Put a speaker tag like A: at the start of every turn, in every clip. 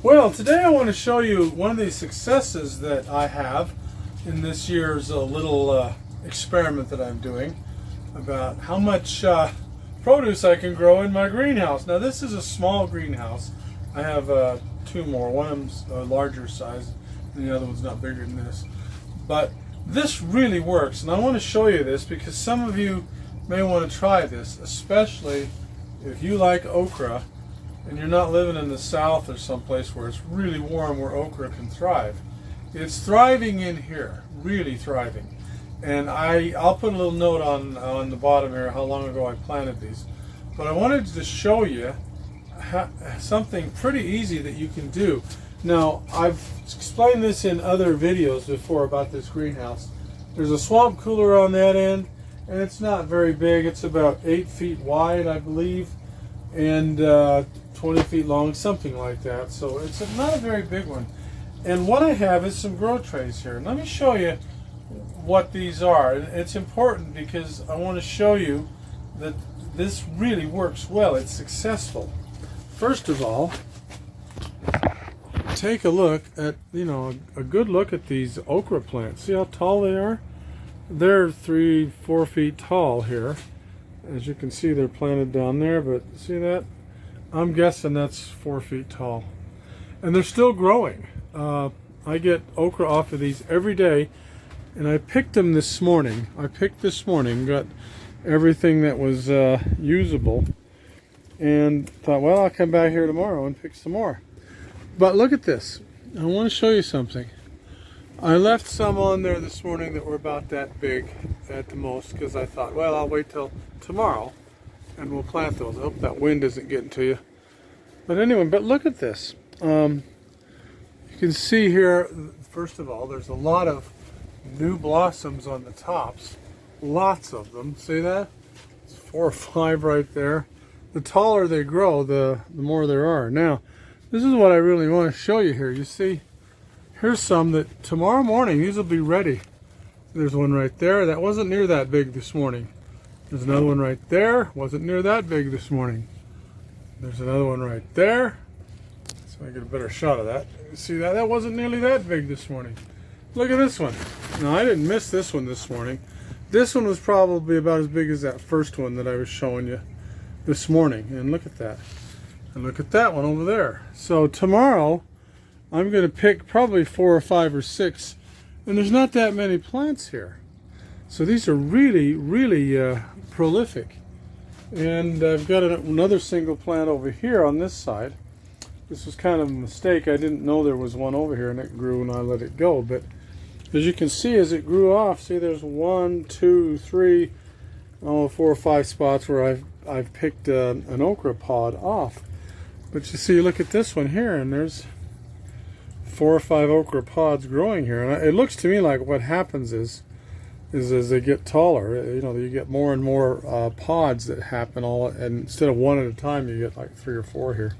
A: Well, today I want to show you one of the successes that I have in this year's little experiment that I'm doing about how much produce I can grow in my greenhouse. Now this is a small greenhouse. I have two more. One of them's a larger size and the other one's not bigger than this. But this really works, and I want to show you this because some of you may want to try this, especially if you like okra and you're not living in the south or someplace where it's really warm where okra can thrive. It's thriving in here, really thriving. And I'll put a little note on the bottom here how long ago I planted these. But I wanted to show you something pretty easy that you can do. Now, I've explained this in other videos before about this greenhouse. There's a swamp cooler on that end, and it's not very big. It's about 8 feet wide, I believe, and 20 feet long, something like that. So it's not a very big one. And what I have is some grow trays here. Let me show you what these are. And it's important because I want to show you that this really works well. It's successful. First of all, take a look at, a good look at these okra plants. See how tall they are? They're 3-4 feet tall here. As you can see, they're planted down there, but see that? I'm guessing that's 4 feet tall. And they're still growing. I get okra off of these every day, and I picked them this morning. Got everything that was usable, and thought, well, I'll come back here tomorrow and pick some more. But look at this. I want to show you something. I left some on there this morning that were about that big at the most because I thought, well, I'll wait till tomorrow and we'll plant those. I hope that wind isn't getting to you. But anyway, but look at this. You can see here, first of all, there's a lot of new blossoms on the tops. Lots of them. See that? It's 4 or 5 right there. The taller they grow, the more there are. Now, this is what I really want to show you here. You see, here's some that tomorrow morning, these will be ready. There's one right there. That wasn't near that big this morning. There's another one right there. Wasn't near that big this morning. There's another one right there. So I get a better shot of that. See that? That wasn't nearly that big this morning. Look at this one. Now, I didn't miss this one this morning. This one was probably about as big as that first one that I was showing you this morning. And look at that. And look at that one over there. So tomorrow, I'm going to pick probably 4 or 5 or 6. And there's not that many plants here. So these are really, really prolific. And I've got another single plant over here on this side. This was kind of a mistake. I didn't know there was one over here, and it grew and I let it go. But as you can see, as it grew off, see there's 1, 2, 3, 4 or 5 spots where I've picked an okra pod off. But you see, look at this one here, and there's 4 or 5 okra pods growing here. And it looks to me like what happens is as they get taller, you get more and more pods that happen and instead of one at a time, you get like 3 or 4 here.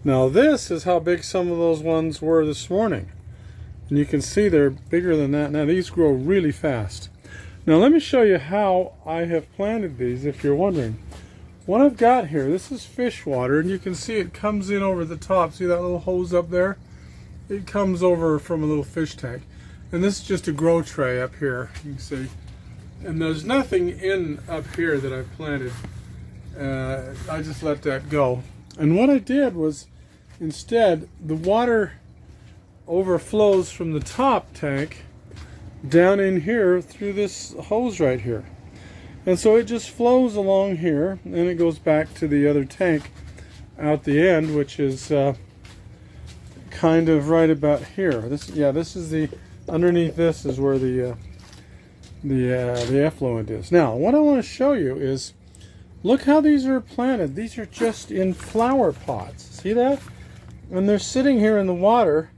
A: Now this is how big some of those ones were this morning. And you can see they're bigger than that. Now these grow really fast. Now let me show you how I have planted these, if you're wondering. What I've got here, this is fish water, and you can see it comes in over the top. See that little hose up there? It comes over from a little fish tank. And this is just a grow tray up here, you can see. And there's nothing in up here that I've planted. I just let that go. And what I did was, instead, the water overflows from the top tank down in here through this hose right here. And so it just flows along here, and it goes back to the other tank out the end, which is kind of right about here. This is the underneath. This is where the effluent is. Now, what I want to show you is, look how these are planted. These are just in flower pots. See that? And they're sitting here in the water.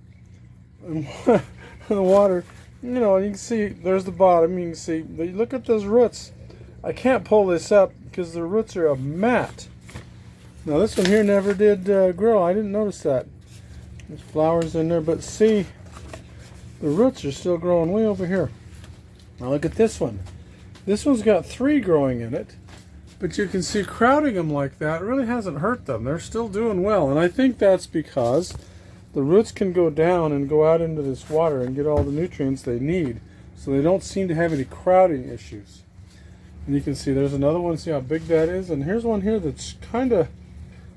A: And the water, and you can see there's the bottom. You can see. Look at those roots. I can't pull this up because the roots are a mat. Now this one here never did grow. I didn't notice that. There's flowers in there, but see, the roots are still growing way over here. Now look at this one. This one's got 3 growing in it, but you can see crowding them like that really hasn't hurt them. They're still doing well, and I think that's because the roots can go down and go out into this water and get all the nutrients they need. So they don't seem to have any crowding issues. And you can see there's another one. See how big that is? And here's one here that's kind of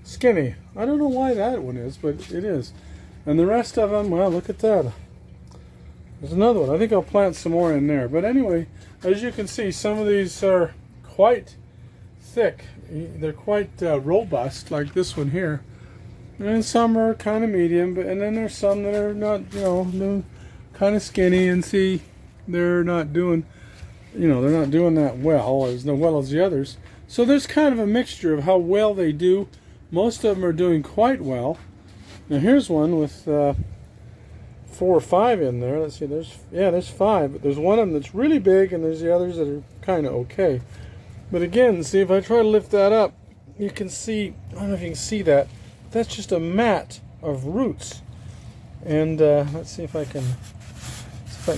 A: skinny. I don't know why that one is, but it is. And the rest of them, well, look at that. There's another one. I think I'll plant some more in there. But anyway, as you can see, some of these are quite thick. They're quite robust, like this one here. And some are kind of medium, and then there's some that are not, kind of skinny. And see, they're not doing, they're not doing that well as the others. So there's kind of a mixture of how well they do. Most of them are doing quite well. Now here's one with 4 or 5 in there. Let's see, there's 5, but there's one of them that's really big, and there's the others that are kind of okay. But again, see, if I try to lift that up, you can see, I don't know if you can see that, that's just a mat of roots. And let's see if I can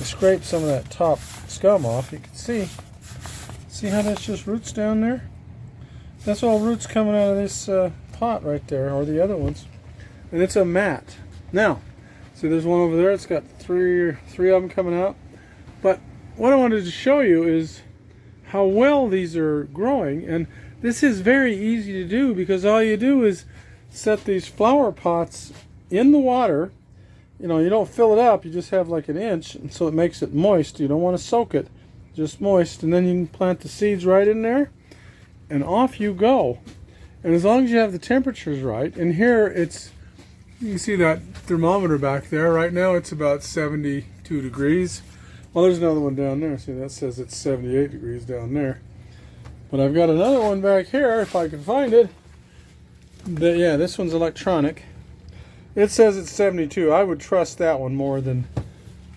A: scrape some of that top scum off. You can see how that's just roots down there? That's all roots coming out of this pot right there, or the other ones. And it's a mat. Now, see, there's one over there. It's got three of them coming out. But what I wanted to show you is how well these are growing. And this is very easy to do, because all you do is set these flower pots in the water. You don't fill it up. You just have like an inch, and so it makes it moist. You don't want to soak it, just moist. And then you can plant the seeds right in there, and off you go. And as long as you have the temperatures right, and here you can see that thermometer back there. Right now it's about 72 degrees. Well, there's another one down there. See, that says it's 78 degrees down there. But I've got another one back here, if I can find it. Yeah, this one's electronic. It says it's 72. I would trust that one more than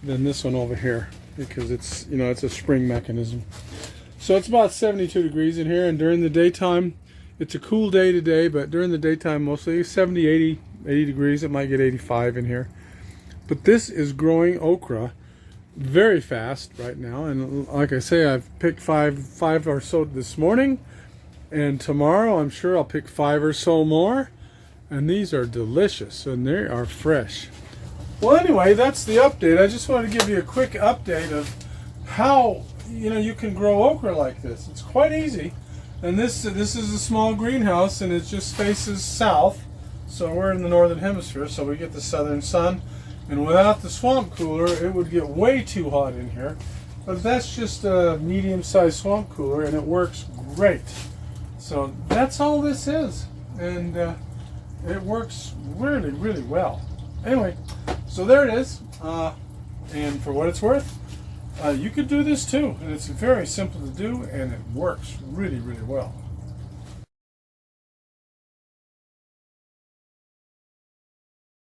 A: this one over here, because it's it's a spring mechanism. So it's about 72 degrees in here, and during the daytime, it's a cool day today, but during the daytime mostly 70, 80 degrees. It might get 85 in here. But this is growing okra very fast right now, and like I say, I've picked five or so this morning, and tomorrow I'm sure I'll pick 5 or so more. And these are delicious, and they are fresh. Well, anyway, that's the update. I just wanted to give you a quick update of how you can grow okra like this. It's quite easy. And this is a small greenhouse, and it just faces south. So we're in the northern hemisphere, so we get the southern sun. And without the swamp cooler, it would get way too hot in here. But that's just a medium-sized swamp cooler, and it works great. So that's all this is. And it works really, really well. Anyway, so there it is. And for what it's worth, you could do this too. And it's very simple to do, and it works really, really well.